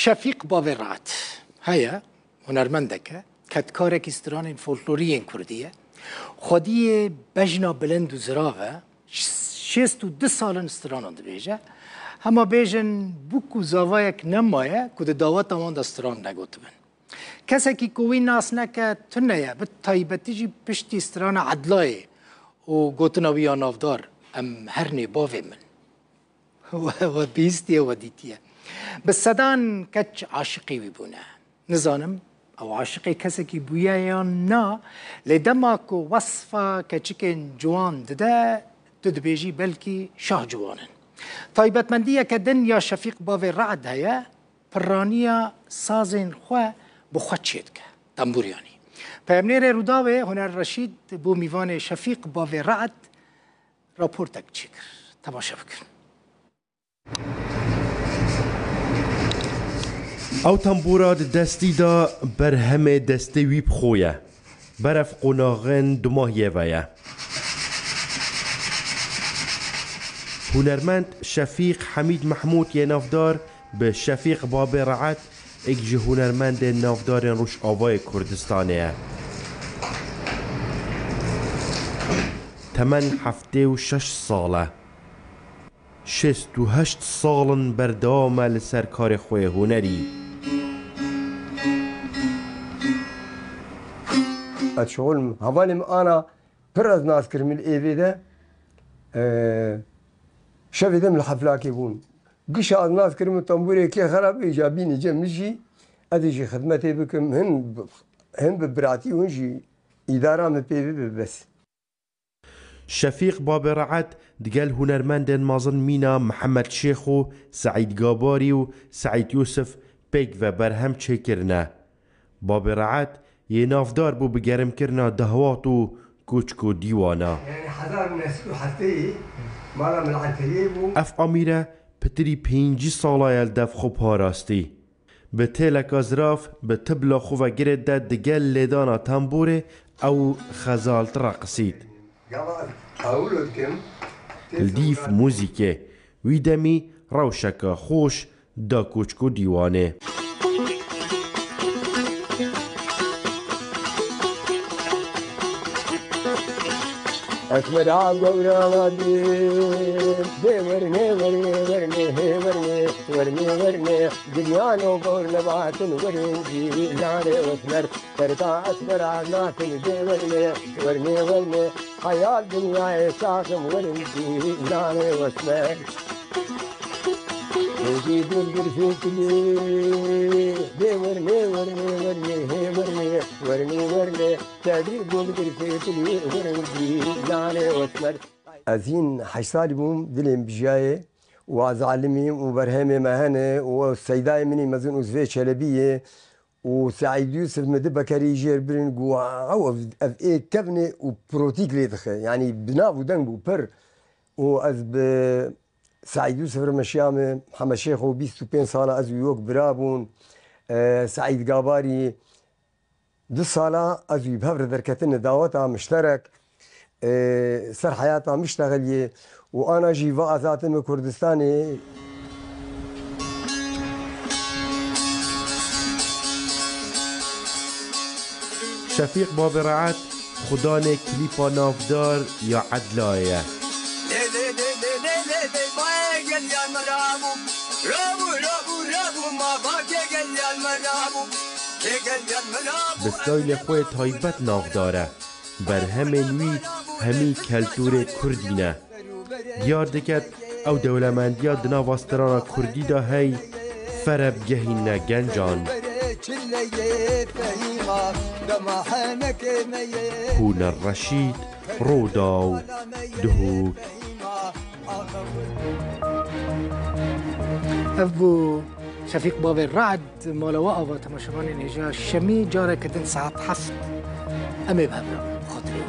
شفیق باورات هیا هنرمندکه کتکارک استران فولکلوری کردیه خودی بجنا بلند و زراوه 62 سال استران بیجه اما بیجن بوکو زاوایک نمایه که دعوت آمان دستران نگوتبن کسی که کوی ناس نکه تنیه به تایبتیجی پشتی استران عدلای و گوتناوی نافدار ام هرنی باوی من و بیستیه و دیتیه بس صدان کچ عاشقی ببونه نزانم او عاشقی کسی که بویه یا نا لیدما که وصفه کچکن جوان ده تد بیجی بلکی شاه جوانن تایبتمندیه که دن یا شفیق باوی رعد هیا پرانیا سازن خواه بخواد چید که تنبوریانی پیامنیر روداوه هنر رشید بو میوان شفیق باوی رعد راپورتک چیکر تماشا بکن او تنبورا دستی دا بر همه دستی وی بخویه برف قناغن دماهیه ویه هنرمند شفیق حمید محمود یه نافدار به شفیق باب رعد ایک جه هنرمند نافدار روش آوای کردستانه تمن 76 ساله 68 سالن بردام لسر کار خوی هنری شغل هوالم أنا برز ناس كرمل إيفيدا شفيدم الحفلة كيبون قش از ناس كرمل طنبوري كي خراب إيجابيني جمشي أديجي خدمتي بكم هن ببراتي ونجي إدارة مبيبي بس شفیق باب رعد دقال هنرمند مازن مینا محمد شیخ و سعید گاباری و سعید یوسف پیک و برهم چه کرنه باب رعد یه نافدار بو بگرم کرنا دهوات و کوچک و دیوانا يعني حضار نسلو حتى مالا من العنتريه اف امیره پتری 5 ساله دف خوب هاراستی به تلک ازراف به تبلا خواه گرد داد دقال لیدانا تنبوره او خزالت رقصید الدیف موزیکه ویدمی روشکا خوش دا کوچکو دیوانه أكبر عقورا ودي ورني ورني ورني ورني ورني ورني دنيانو قول نبات ورني لاني وثمر ترتا أسمر عنات ورني ورني ورني خيال دنيا ساقم ورني لاني وثمر وجيد البرفيك لي ورني ورني ورني ورني ورني ورني تدريب البرفيك لي ورني لاني وثمر أزين حيصالي بوم دلهم بجاية وعزعلمي وبرهامي مهنة والسيداي مني مزون أزفي شلبية وسعيد يوسف مدي بكري جير برين قوة أو أف كبني وبروتيك ليدخل يعني بناء ودنبو بر وأز سعيد يوسف رمشيامي محمد شيخ و 25 سالة أزو يوك برابون سعيد قاباري 2 سالة أزو يبهر دركتن دعوتها مشترك سر حياتها مشتغلية وأنا جيفا أذاتم كردستاني شفیق باب رعد خدان کلیپا نافدار یا عدلایه بستایل خوی تایبت نافداره بر همین وی همی کلتور کردینه دیار دکت او دولمندیا دنا واسترانا کردی دا هی فرب گهینه گنجان هونر رشید روداو دهو ابو شفیق باب رعد مالا وقفه تماشاوان نجا شمی جاره کدن ساعت 7 امی بهبرم خاطری